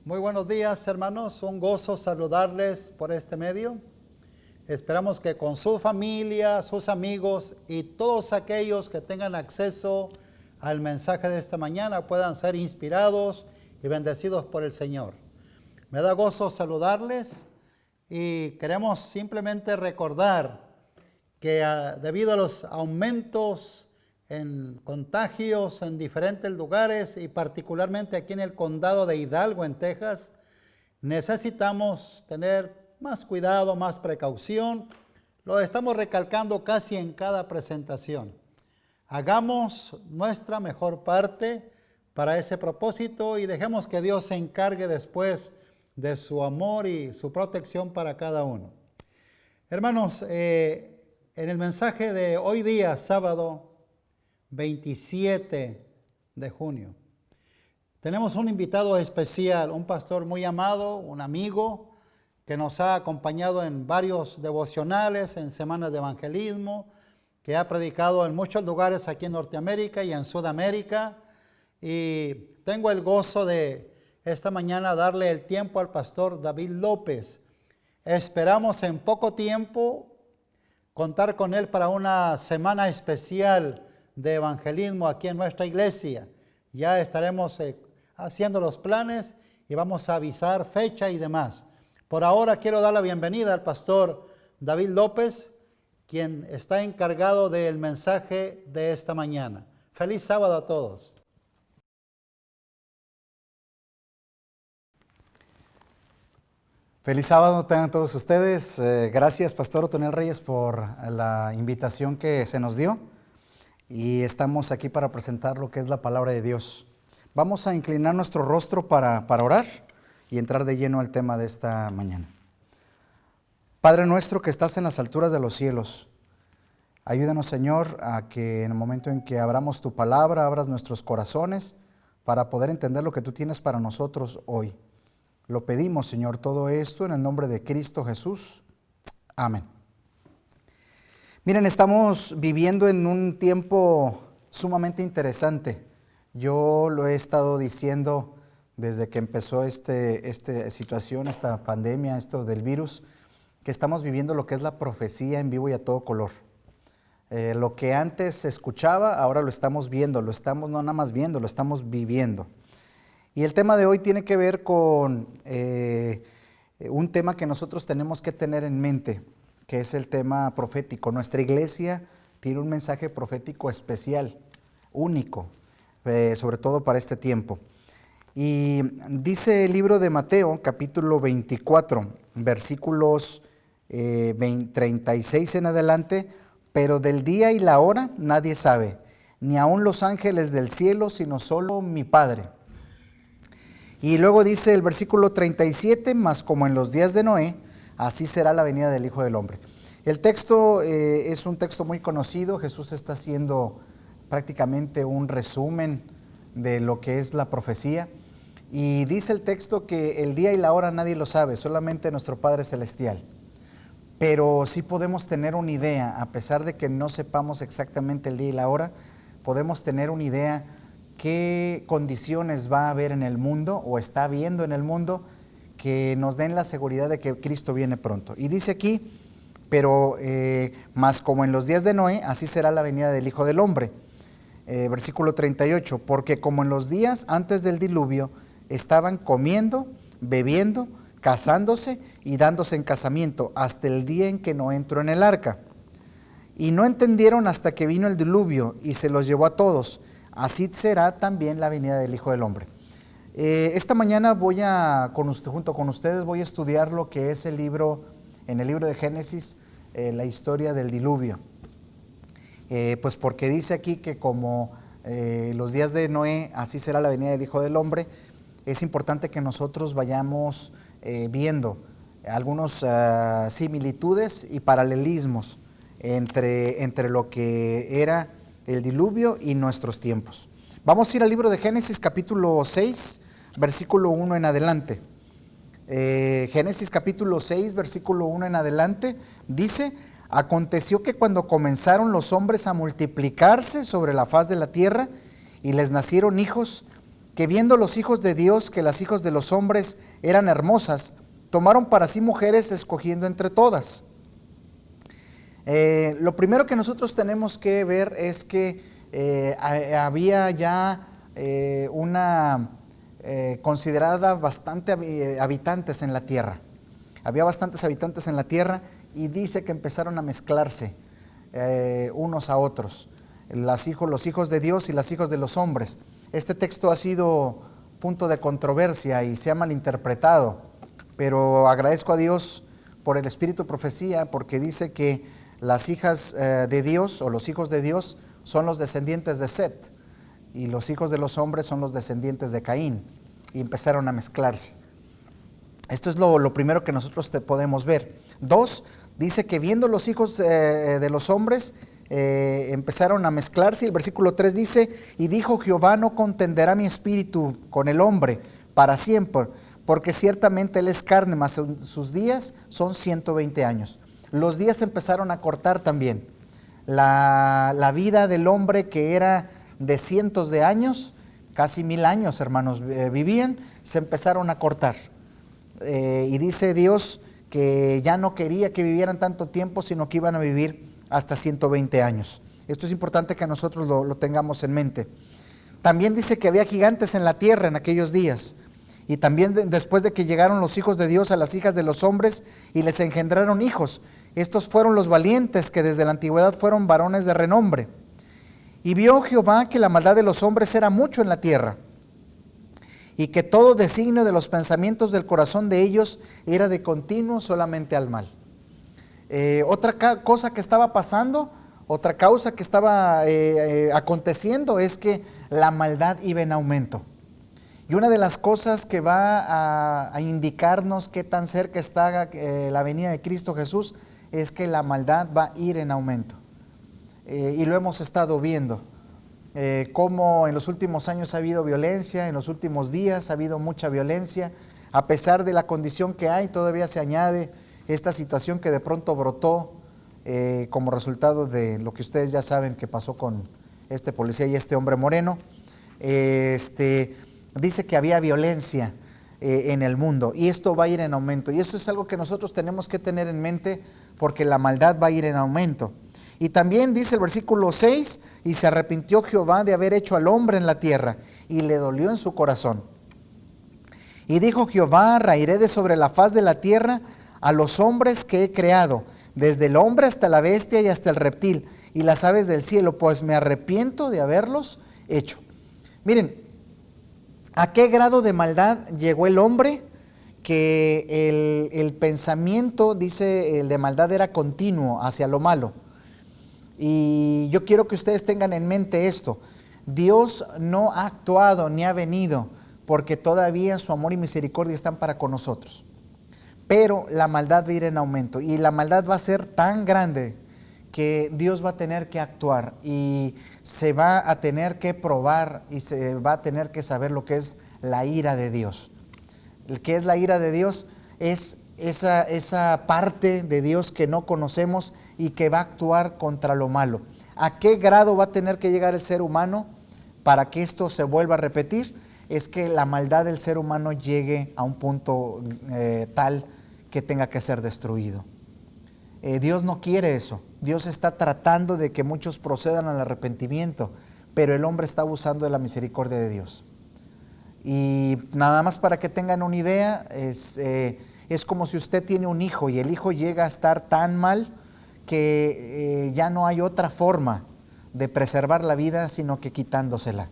Muy buenos días, hermanos. Un gozo saludarles por este medio. Esperamos que con su familia, sus amigos y todos aquellos que tengan acceso al mensaje de esta mañana puedan ser inspirados y bendecidos por el Señor. Me da gozo saludarles y queremos simplemente recordar que debido a los aumentos en contagios en diferentes lugares y particularmente aquí en el condado de Hidalgo, en Texas, necesitamos tener más cuidado, más precaución. Lo estamos recalcando casi en cada presentación. Hagamos nuestra mejor parte para ese propósito y dejemos que Dios se encargue después de su amor y su protección para cada uno. Hermanos, en el mensaje de hoy día, sábado 27 de junio, tenemos un invitado especial, un pastor muy amado, un amigo que nos ha acompañado en varios devocionales, en semanas de evangelismo, que ha predicado en muchos lugares aquí en Norteamérica y en Sudamérica. Y tengo el gozo de esta mañana darle el tiempo al pastor David López. Esperamos en poco tiempo contar con él para una semana especial de evangelismo aquí en nuestra iglesia. Ya estaremos haciendo los planes y vamos a avisar fecha y demás. Por ahora quiero dar la bienvenida al pastor David López, quien está encargado del mensaje de esta mañana. Feliz sábado a todos. Feliz sábado tengan todos ustedes. Gracias, Pastor Otoniel Reyes, por la invitación que se nos dio. Y estamos aquí para presentar lo que es la palabra de Dios. Vamos a inclinar nuestro rostro para orar y entrar de lleno al tema de esta mañana. Padre nuestro que estás en las alturas de los cielos, ayúdanos, Señor, a que en el momento en que abramos tu palabra, abras nuestros corazones para poder entender lo que tú tienes para nosotros hoy. Lo pedimos, Señor, todo esto en el nombre de Cristo Jesús. Amén. Miren, estamos viviendo en un tiempo sumamente interesante. Yo lo he estado diciendo desde que empezó esta situación, esta pandemia, esto del virus, que estamos viviendo lo que es la profecía en vivo y a todo color. Lo que antes se escuchaba, ahora lo estamos viendo, lo estamos no nada más viendo, lo estamos viviendo. Y el tema de hoy tiene que ver con un tema que nosotros tenemos que tener en mente, que es el tema profético. Nuestra iglesia tiene un mensaje profético especial, único, sobre todo para este tiempo. Y dice el libro de Mateo, capítulo 24, versículos 36 en adelante, pero del día y la hora nadie sabe, ni aun los ángeles del cielo, sino solo mi Padre. Y luego dice el versículo 37, mas como en los días de Noé, así será la venida del Hijo del Hombre. El texto es un texto muy conocido. Jesús está haciendo prácticamente un resumen de lo que es la profecía. Y dice el texto que el día y la hora nadie lo sabe, solamente nuestro Padre Celestial. Pero sí podemos tener una idea, a pesar de que no sepamos exactamente el día y la hora, podemos tener una idea qué condiciones va a haber en el mundo o está habiendo en el mundo que nos den la seguridad de que Cristo viene pronto. Y dice aquí, pero más como en los días de Noé, así será la venida del Hijo del Hombre. Versículo 38, porque como en los días antes del diluvio estaban comiendo, bebiendo, casándose y dándose en casamiento hasta el día en que Noé entró en el arca. Y no entendieron hasta que vino el diluvio y se los llevó a todos. Así será también la venida del Hijo del Hombre. Esta mañana junto con ustedes voy a estudiar lo que es en el libro de Génesis, la historia del diluvio. Pues porque dice aquí que como los días de Noé, así será la venida del Hijo del Hombre, es importante que nosotros vayamos viendo algunas similitudes y paralelismos entre lo que era el diluvio y nuestros tiempos. Vamos a ir al libro de Génesis capítulo 6, versículo 1 en adelante. Génesis capítulo 6, versículo 1 en adelante, dice: aconteció que cuando comenzaron los hombres a multiplicarse sobre la faz de la tierra y les nacieron hijos, que viendo los hijos de Dios que las hijas de los hombres eran hermosas, tomaron para sí mujeres escogiendo entre todas. Lo primero que nosotros tenemos que ver es que había ya una considerada bastante habitantes en la tierra. Había bastantes habitantes en la tierra y dice que empezaron a mezclarse unos a otros, los hijos de Dios y las hijas de los hombres. Este texto ha sido punto de controversia y se ha malinterpretado, pero agradezco a Dios por el espíritu de profecía, porque dice que las hijas de Dios o los hijos de Dios son los descendientes de Set y los hijos de los hombres son los descendientes de Caín, y empezaron a mezclarse. Esto es lo primero que nosotros podemos ver. 2, dice que viendo los hijos de los hombres empezaron a mezclarse. El versículo 3 dice, y dijo Jehová, no contenderá mi espíritu con el hombre para siempre, porque ciertamente él es carne, mas sus días son 120 años. Los días empezaron a cortar también. La vida del hombre, que era de cientos de años, casi 1000 años, hermanos, vivían, se empezaron a cortar. Y dice Dios que ya no quería que vivieran tanto tiempo, sino que iban a vivir hasta 120 años. Esto es importante que nosotros lo tengamos en mente. También dice que había gigantes en la tierra en aquellos días. Y también después de que llegaron los hijos de Dios a las hijas de los hombres y les engendraron hijos. Estos fueron los valientes que desde la antigüedad fueron varones de renombre. Y vio Jehová que la maldad de los hombres era mucho en la tierra, y que todo designio de los pensamientos del corazón de ellos era de continuo solamente al mal. Otra cosa que estaba pasando, otra causa que estaba aconteciendo es que la maldad iba en aumento. Y una de las cosas que va a indicarnos qué tan cerca está la venida de Cristo Jesús es que la maldad va a ir en aumento. Y lo hemos estado viendo. Cómo en los últimos años ha habido violencia, en los últimos días ha habido mucha violencia. A pesar de la condición que hay, todavía se añade esta situación que de pronto brotó como resultado de lo que ustedes ya saben que pasó con este policía y este hombre moreno. Dice que había violencia en el mundo, y esto va a ir en aumento, y eso es algo que nosotros tenemos que tener en mente, porque la maldad va a ir en aumento. Y también dice el versículo 6, y se arrepintió Jehová de haber hecho al hombre en la tierra, y le dolió en su corazón. Y dijo Jehová, raeré de sobre la faz de la tierra a los hombres que he creado, desde el hombre hasta la bestia y hasta el reptil, y las aves del cielo, pues me arrepiento de haberlos hecho. Miren, ¿a qué grado de maldad llegó el hombre? Que el pensamiento, dice, el de maldad era continuo hacia lo malo. Y yo quiero que ustedes tengan en mente esto. Dios no ha actuado ni ha venido, porque todavía su amor y misericordia están para con nosotros. Pero la maldad va a ir en aumento, y la maldad va a ser tan grande que Dios va a tener que actuar, y se va a tener que probar, y se va a tener que saber lo que es la ira de Dios. ¿Qué es la ira de Dios? Es esa parte de Dios que no conocemos y que va a actuar contra lo malo. ¿A qué grado va a tener que llegar el ser humano para que esto se vuelva a repetir? Es que la maldad del ser humano llegue a un punto tal que tenga que ser destruido. Dios no quiere eso. Dios está tratando de que muchos procedan al arrepentimiento, pero el hombre está abusando de la misericordia de Dios. Y nada más para que tengan una idea, es como si usted tiene un hijo y el hijo llega a estar tan mal que ya no hay otra forma de preservar la vida sino que quitándosela.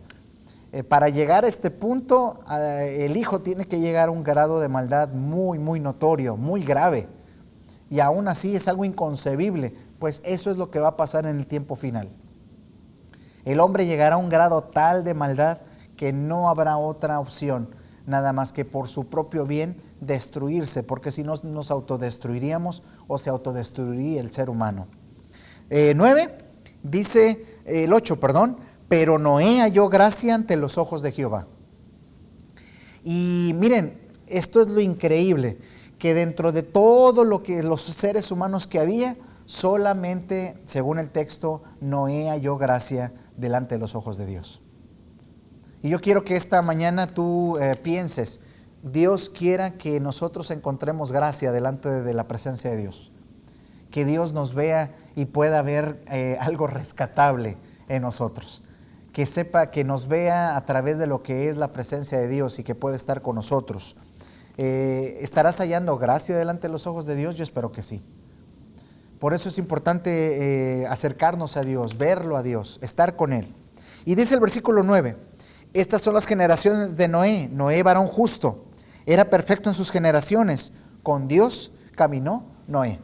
Para llegar a este punto, el hijo tiene que llegar a un grado de maldad muy, muy notorio, muy grave. Y aún así es algo inconcebible, pues eso es lo que va a pasar en el tiempo final. El hombre llegará a un grado tal de maldad que no habrá otra opción, nada más que por su propio bien destruirse, porque si no nos autodestruiríamos o se autodestruiría el ser humano. 9, dice el 8, pero Noé halló gracia ante los ojos de Jehová. Y miren, esto es lo increíble, que dentro de todo lo que los seres humanos que había, solamente, según el texto, Noé halló gracia delante de los ojos de Dios. Y yo quiero que esta mañana tú pienses, Dios quiera que nosotros encontremos gracia delante de la presencia de Dios. Que Dios nos vea y pueda ver algo rescatable en nosotros. Que sepa, que nos vea a través de lo que es la presencia de Dios y que puede estar con nosotros. ¿Estarás hallando gracia delante de los ojos de Dios? Yo espero que sí. Por eso es importante acercarnos a Dios, verlo a Dios, estar con Él. Y dice el versículo 9, estas son las generaciones de Noé. Noé, varón justo, era perfecto en sus generaciones. Con Dios caminó Noé.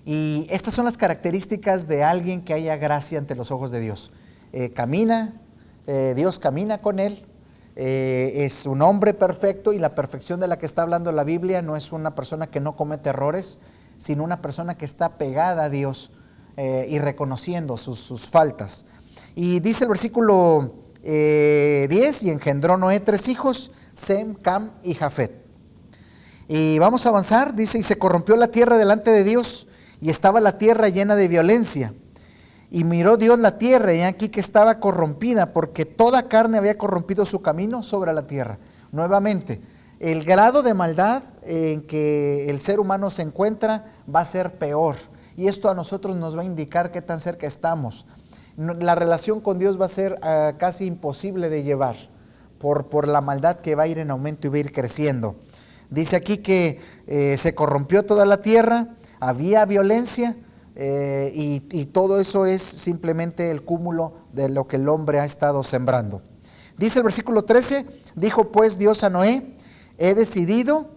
Y estas son las características de alguien que haya gracia ante los ojos de Dios. Dios camina con él, es un hombre perfecto, y la perfección de la que está hablando la Biblia no es una persona que no comete errores, sino una persona que está pegada a Dios y reconociendo sus faltas. Y dice el versículo 10, y engendró Noé 3 hijos, Sem, Cam y Jafet. Y vamos a avanzar, dice, y se corrompió la tierra delante de Dios, y estaba la tierra llena de violencia. Y miró Dios la tierra, y aquí que estaba corrompida, porque toda carne había corrompido su camino sobre la tierra. Nuevamente, el grado de maldad en que el ser humano se encuentra va a ser peor. Y esto a nosotros nos va a indicar qué tan cerca estamos. La relación con Dios va a ser casi imposible de llevar por la maldad que va a ir en aumento y va a ir creciendo. Dice aquí que se corrompió toda la tierra, había violencia y todo eso es simplemente el cúmulo de lo que el hombre ha estado sembrando. Dice el versículo 13, dijo pues Dios a Noé, he decidido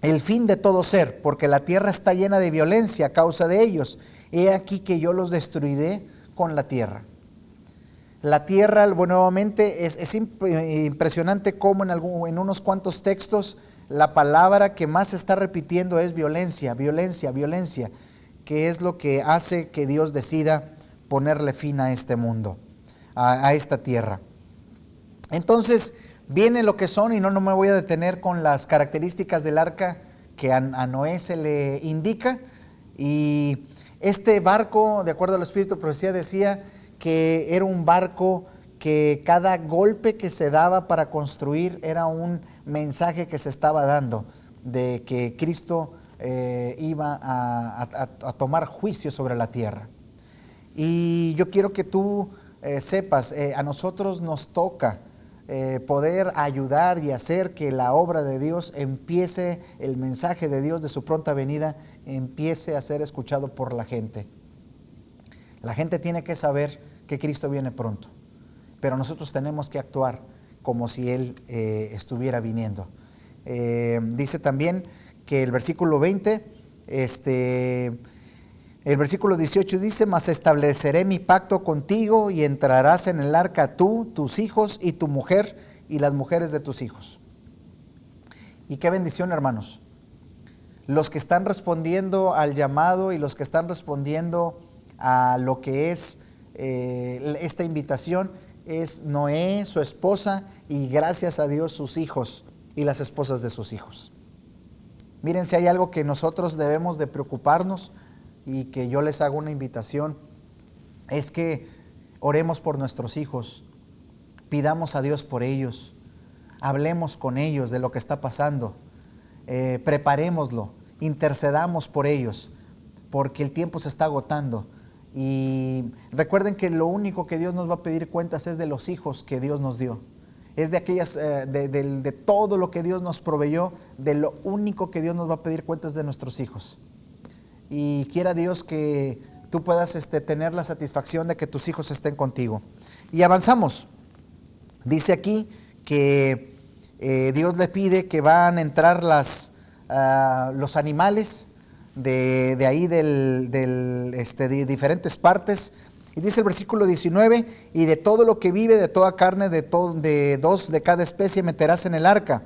el fin de todo ser, porque la tierra está llena de violencia a causa de ellos. He aquí que yo los destruiré con la tierra. La tierra, bueno, nuevamente es impresionante cómo en unos cuantos textos la palabra que más se está repitiendo es violencia, violencia, violencia, que es lo que hace que Dios decida ponerle fin a este mundo, a esta tierra. Entonces viene lo que son, y no me voy a detener con las características del arca que a Noé se le indica. Y este barco, de acuerdo al Espíritu de Profecía, decía que era un barco que cada golpe que se daba para construir era un mensaje que se estaba dando de que Cristo iba a tomar juicio sobre la tierra. Y yo quiero que tú sepas, a nosotros nos toca poder ayudar y hacer que la obra de Dios empiece, el mensaje de Dios de su pronta venida empiece a ser escuchado por la gente. La gente tiene que saber que Cristo viene pronto, pero nosotros tenemos que actuar como si Él estuviera viniendo. Dice también que el versículo 20, el versículo 18 dice, mas estableceré mi pacto contigo y entrarás en el arca tú, tus hijos y tu mujer y las mujeres de tus hijos. Y qué bendición, hermanos. Los que están respondiendo al llamado y los que están respondiendo a lo que es esta invitación es Noé, su esposa, y gracias a Dios sus hijos y las esposas de sus hijos. Miren, si hay algo que nosotros debemos de preocuparnos, y que yo les hago una invitación, es que oremos por nuestros hijos, pidamos a Dios por ellos, hablemos con ellos de lo que está pasando, preparémoslo, intercedamos por ellos, porque el tiempo se está agotando. Y recuerden que lo único que Dios nos va a pedir cuentas es de los hijos que Dios nos dio. Es de aquellas, de todo lo que Dios nos proveyó, de lo único que Dios nos va a pedir cuentas de nuestros hijos. Y quiera Dios que tú puedas tener la satisfacción de que tus hijos estén contigo. Y avanzamos. Dice aquí que Dios le pide que van a entrar los animales de ahí de diferentes partes. Y dice el versículo 19, y de todo lo que vive, de toda carne, de dos de cada especie meterás en el arca,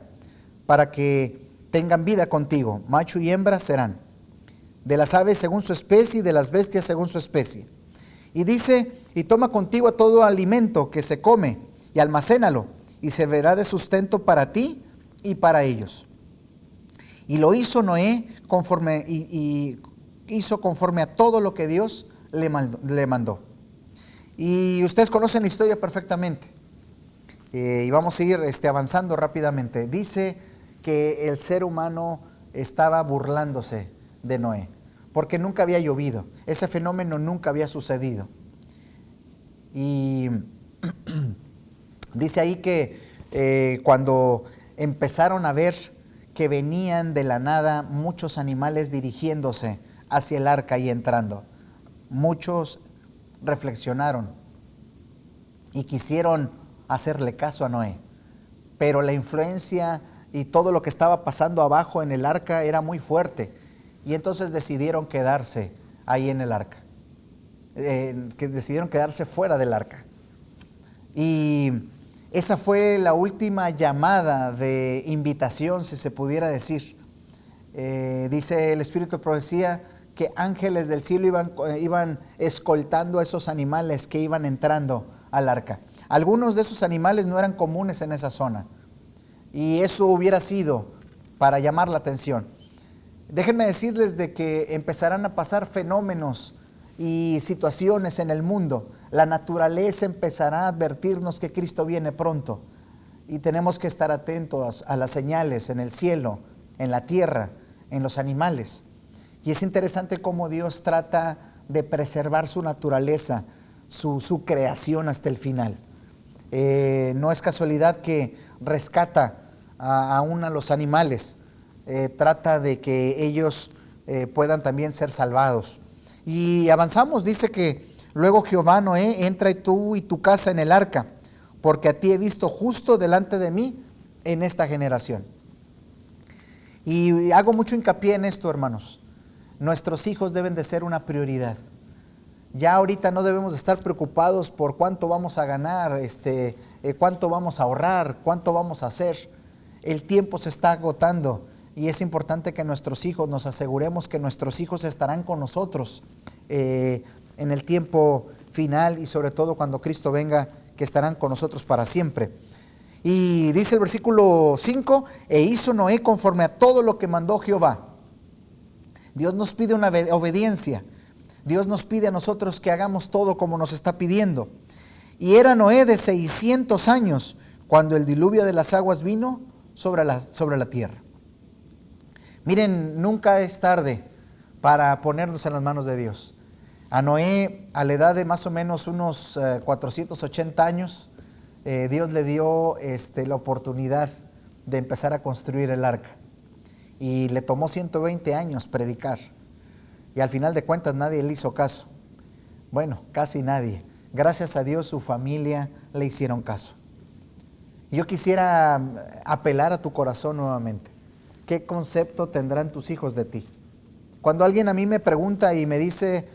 para que tengan vida contigo, macho y hembra serán. De las aves según su especie y de las bestias según su especie. Y dice, y toma contigo todo alimento que se come y almacénalo, y se verá de sustento para ti y para ellos. Y lo hizo Noé hizo conforme a todo lo que Dios le mandó. Y ustedes conocen la historia perfectamente. Y vamos a ir avanzando rápidamente. Dice que el ser humano estaba burlándose de Noé, porque nunca había llovido. Ese fenómeno nunca había sucedido. Y dice ahí que cuando empezaron a ver que venían de la nada muchos animales dirigiéndose hacia el arca y entrando, muchos reflexionaron y quisieron hacerle caso a Noé, pero la influencia y todo lo que estaba pasando abajo en el arca era muy fuerte, y entonces decidieron quedarse ahí en el arca, que decidieron quedarse fuera del arca. Y esa fue la última llamada de invitación, si se pudiera decir. Dice el Espíritu de Profecía que ángeles del cielo iban escoltando a esos animales que iban entrando al arca. Algunos de esos animales no eran comunes en esa zona, y eso hubiera sido para llamar la atención. Déjenme decirles de que empezarán a pasar fenómenos y situaciones en el mundo. La naturaleza empezará a advertirnos que Cristo viene pronto, y tenemos que estar atentos a las señales en el cielo, en la tierra, en los animales. Y es interesante cómo Dios trata de preservar su naturaleza, su creación hasta el final. No es casualidad que rescata aún a los animales, trata de que ellos puedan también ser salvados. Y avanzamos, dice que luego Jehová: Noé, entra tú y tu casa en el arca, porque a ti he visto justo delante de mí en esta generación. Y hago mucho hincapié en esto, hermanos. Nuestros hijos deben de ser una prioridad. Ya ahorita no debemos de estar preocupados por cuánto vamos a ganar, cuánto vamos a ahorrar, cuánto vamos a hacer. El tiempo se está agotando, y es importante que nuestros hijos, nos aseguremos que nuestros hijos estarán con nosotros en el tiempo final, y sobre todo cuando Cristo venga, que estarán con nosotros para siempre. Y dice el versículo 5: e hizo Noé conforme a todo lo que mandó Jehová. Dios nos pide una obediencia. Dios nos pide a nosotros que hagamos todo como nos está pidiendo. Y era Noé de 600 años cuando el diluvio de las aguas vino sobre la tierra. Miren, nunca es tarde para ponernos en las manos de Dios. A Noé, a la edad de más o menos unos 480 años, Dios le dio la oportunidad de empezar a construir el arca. Y le tomó 120 años predicar. Y al final de cuentas nadie le hizo caso. Bueno, casi nadie. Gracias a Dios su familia le hicieron caso. Yo quisiera apelar a tu corazón nuevamente. ¿Qué concepto tendrán tus hijos de ti? Cuando alguien a mí me pregunta y me dice: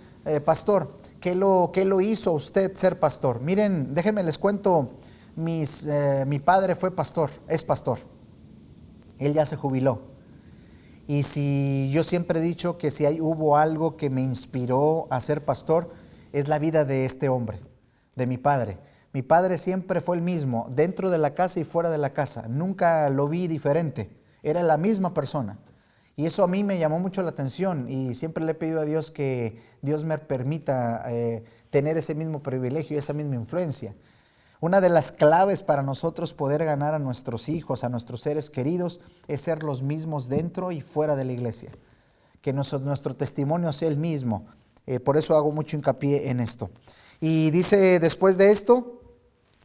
pastor, ¿qué lo hizo usted ser pastor? Miren, déjenme les cuento, mi padre fue pastor, es pastor. Él ya se jubiló. Y si yo siempre he dicho que si hubo algo que me inspiró a ser pastor, es la vida de este hombre, de mi padre. Mi padre siempre fue el mismo, dentro de la casa y fuera de la casa. Nunca lo vi diferente, era la misma persona. Y eso a mí me llamó mucho la atención, y siempre le he pedido a Dios que Dios me permita tener ese mismo privilegio y esa misma influencia. Una de las claves para nosotros poder ganar a nuestros hijos, a nuestros seres queridos, es ser los mismos dentro y fuera de la iglesia. Que nuestro testimonio sea el mismo. Por eso hago mucho hincapié en esto. Y dice después de esto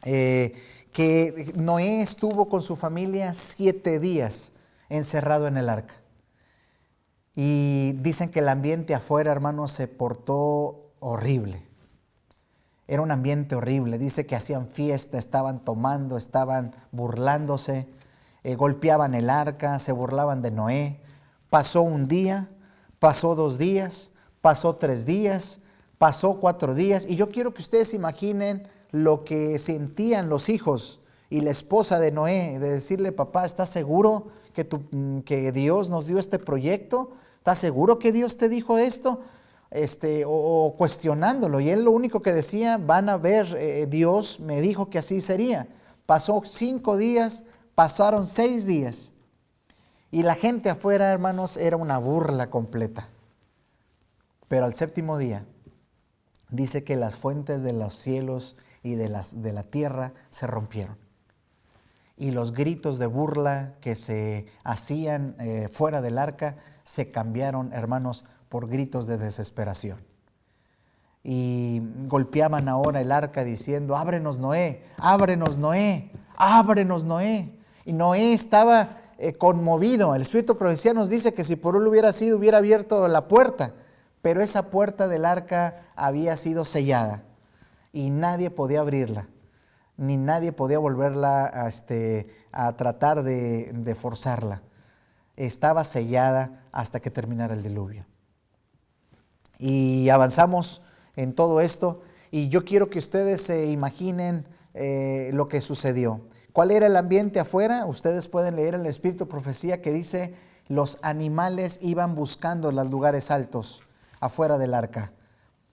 que Noé estuvo con su familia 7 días encerrado en el arca. Y dicen que el ambiente afuera, hermanos, se portó horrible. Era un ambiente horrible. Dice que hacían fiesta, estaban tomando, estaban burlándose, golpeaban el arca, se burlaban de Noé. Pasó un día, pasó 2 días, pasó 3 días, pasó 4 días. Y yo quiero que ustedes imaginen lo que sentían los hijos y la esposa de Noé, de decirle: papá, ¿estás seguro que Dios nos dio este proyecto? ¿Estás seguro que Dios te dijo esto? O cuestionándolo, y él lo único que decía: van a ver, Dios me dijo que así sería. Pasó 5 días, pasaron 6 días, y la gente afuera, hermanos, era una burla completa. Pero al 7º día, dice que las fuentes de los cielos y de la tierra se rompieron. Y los gritos de burla que se hacían fuera del arca se cambiaron, hermanos, por gritos de desesperación. Y golpeaban ahora el arca diciendo: ábrenos, Noé, ábrenos, Noé, ábrenos, Noé. Y Noé estaba conmovido. El Espíritu de Profecía nos dice que si por él hubiera sido, hubiera abierto la puerta, pero esa puerta del arca había sido sellada y nadie podía abrirla, ni nadie podía volverla a tratar de forzarla. Estaba sellada hasta que terminara el diluvio. Y avanzamos en todo esto, y yo quiero que ustedes se imaginen lo que sucedió. ¿Cuál era el ambiente afuera? Ustedes pueden leer en el Espíritu de Profecía que dice: los animales iban buscando los lugares altos afuera del arca,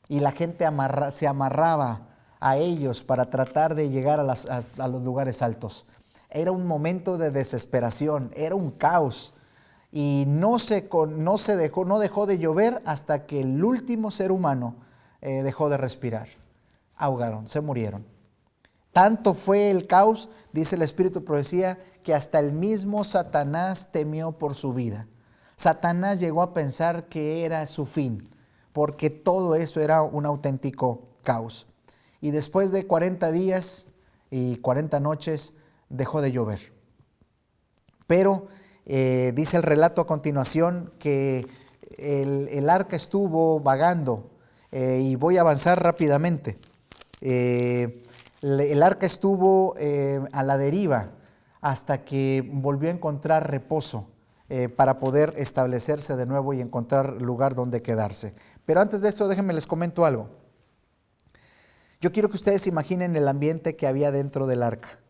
y la gente se amarraba a ellos para tratar de llegar a los lugares altos. Era un momento de desesperación, era un caos, y no dejó de llover hasta que el último ser humano dejó de respirar. Ahogaron, se murieron. Tanto fue el caos, dice el Espíritu de Profecía, que hasta el mismo Satanás temió por su vida. Satanás llegó a pensar que era su fin, porque todo eso era un auténtico caos. Y después de 40 días y 40 noches dejó de llover. Pero dice el relato a continuación que el arca estuvo vagando, y voy a avanzar rápidamente. El arca estuvo a la deriva hasta que volvió a encontrar reposo para poder establecerse de nuevo y encontrar lugar donde quedarse. Pero antes de esto, déjenme les comento algo. Yo quiero que ustedes imaginen el ambiente que había dentro del arca.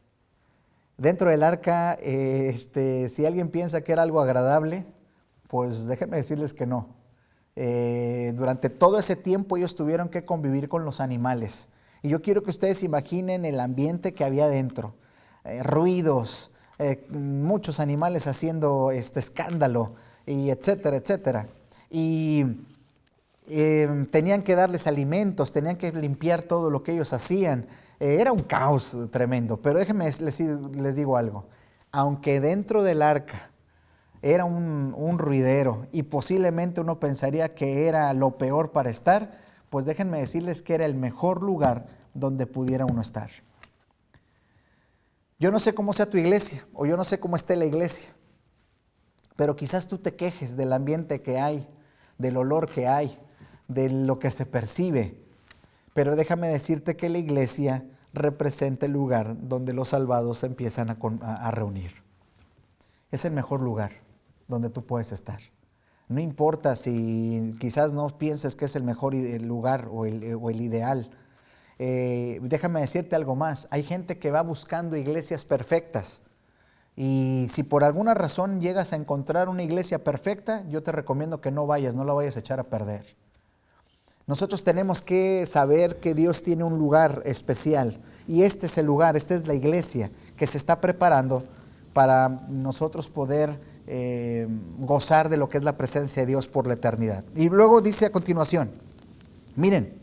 Dentro del arca, si alguien piensa que era algo agradable, pues déjenme decirles que no. Durante todo ese tiempo ellos tuvieron que convivir con los animales. Y yo quiero que ustedes imaginen el ambiente que había dentro. Ruidos, muchos animales haciendo escándalo, y etcétera, etcétera. Y tenían que darles alimentos, tenían que limpiar todo lo que ellos hacían. Era un caos tremendo, pero déjenme les digo algo. Aunque dentro del arca era un ruidero y posiblemente uno pensaría que era lo peor para estar, pues déjenme decirles que era el mejor lugar donde pudiera uno estar. Yo no sé cómo sea tu iglesia, o yo no sé cómo esté la iglesia, pero quizás tú te quejes del ambiente que hay, del olor que hay, de lo que se percibe. Pero déjame decirte que la iglesia representa el lugar donde los salvados se empiezan a reunir. Es el mejor lugar donde tú puedes estar. No importa si quizás no pienses que es el mejor lugar o el ideal. Déjame decirte algo más. Hay gente que va buscando iglesias perfectas. Y si por alguna razón llegas a encontrar una iglesia perfecta, yo te recomiendo que no la vayas a echar a perder. Nosotros tenemos que saber que Dios tiene un lugar especial, y este es el lugar, esta es la iglesia que se está preparando para nosotros poder gozar de lo que es la presencia de Dios por la eternidad. Y luego dice a continuación, miren,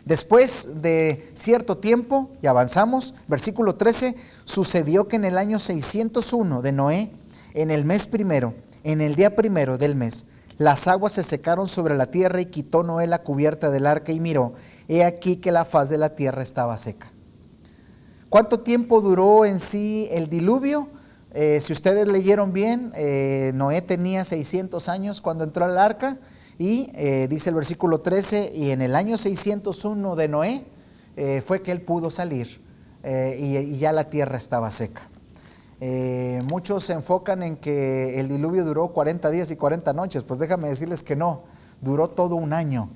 después de cierto tiempo, y avanzamos, versículo 13, sucedió que en el año 601 de Noé, en el mes primero, en el día primero del mes, las aguas se secaron sobre la tierra, y quitó Noé la cubierta del arca y miró, he aquí que la faz de la tierra estaba seca. ¿Cuánto tiempo duró en sí el diluvio? Si ustedes leyeron bien, Noé tenía 600 años cuando entró al arca, y dice el versículo 13, y en el año 601 de Noé fue que él pudo salir, y ya la tierra estaba seca. Muchos se enfocan en que el diluvio duró 40 días y 40 noches, pues déjame decirles que no, duró todo un año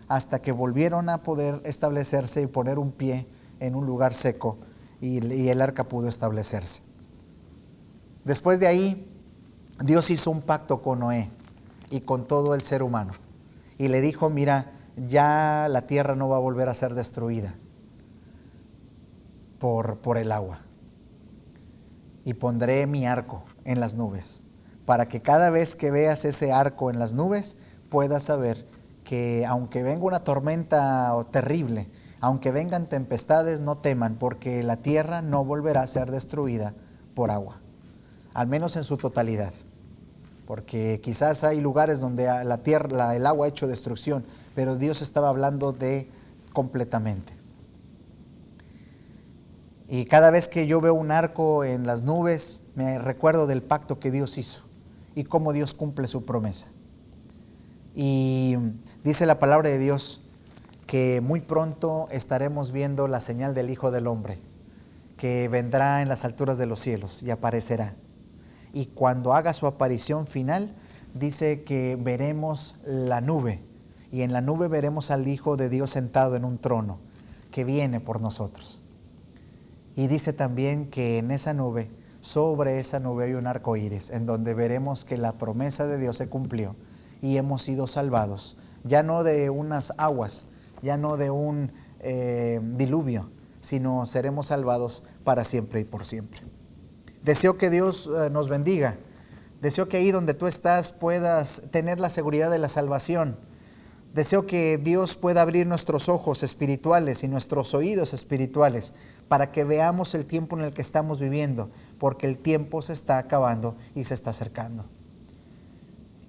hasta que volvieron a poder establecerse y poner un pie en un lugar seco, y el arca pudo establecerse. Después de ahí, Dios hizo un pacto con Noé y con todo el ser humano, y le dijo, mira, ya la tierra no va a volver a ser destruida por el agua. Y pondré mi arco en las nubes, para que cada vez que veas ese arco en las nubes, puedas saber que aunque venga una tormenta terrible, aunque vengan tempestades, no teman, porque la tierra no volverá a ser destruida por agua, al menos en su totalidad. Porque quizás hay lugares donde la tierra, el agua ha hecho destrucción, pero Dios estaba hablando de completamente. Y cada vez que yo veo un arco en las nubes, me recuerdo del pacto que Dios hizo y cómo Dios cumple su promesa. Y dice la palabra de Dios que muy pronto estaremos viendo la señal del Hijo del Hombre, que vendrá en las alturas de los cielos y aparecerá. Y cuando haga su aparición final, dice que veremos la nube, y en la nube veremos al Hijo de Dios sentado en un trono, que viene por nosotros. Y dice también que en esa nube, sobre esa nube hay un arco iris, en donde veremos que la promesa de Dios se cumplió y hemos sido salvados, ya no de unas aguas, ya no de un diluvio, sino seremos salvados para siempre y por siempre. Deseo que Dios nos bendiga. Deseo que ahí donde tú estás puedas tener la seguridad de la salvación. Deseo que Dios pueda abrir nuestros ojos espirituales y nuestros oídos espirituales para que veamos el tiempo en el que estamos viviendo, porque el tiempo se está acabando y se está acercando.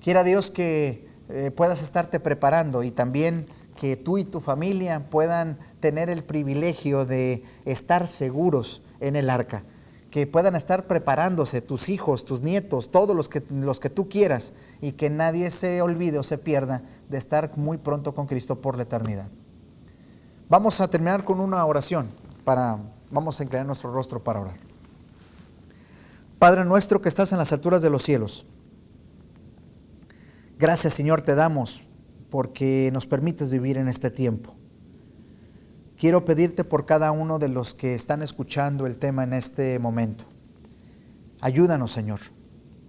Quiera Dios que puedas estarte preparando y también que tú y tu familia puedan tener el privilegio de estar seguros en el arca, que puedan estar preparándose tus hijos, tus nietos, todos los que tú quieras, y que nadie se olvide o se pierda de estar muy pronto con Cristo por la eternidad. Vamos a terminar con una oración, vamos a inclinar nuestro rostro para orar. Padre nuestro que estás en las alturas de los cielos, gracias Señor te damos porque nos permites vivir en este tiempo. Quiero pedirte por cada uno de los que están escuchando el tema en este momento. Ayúdanos, Señor.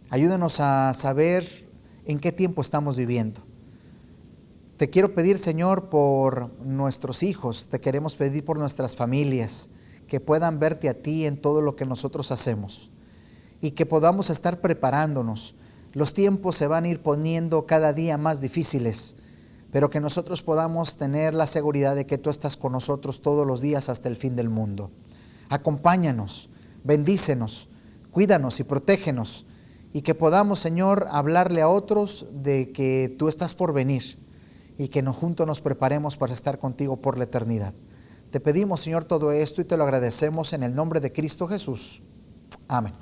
Ayúdanos a saber en qué tiempo estamos viviendo. Te quiero pedir, Señor, por nuestros hijos. Te queremos pedir por nuestras familias, que puedan verte a ti en todo lo que nosotros hacemos y que podamos estar preparándonos. Los tiempos se van a ir poniendo cada día más difíciles, pero que nosotros podamos tener la seguridad de que tú estás con nosotros todos los días hasta el fin del mundo. Acompáñanos, bendícenos, cuídanos y protégenos, y que podamos, Señor, hablarle a otros de que tú estás por venir y que juntos nos preparemos para estar contigo por la eternidad. Te pedimos, Señor, todo esto y te lo agradecemos en el nombre de Cristo Jesús. Amén.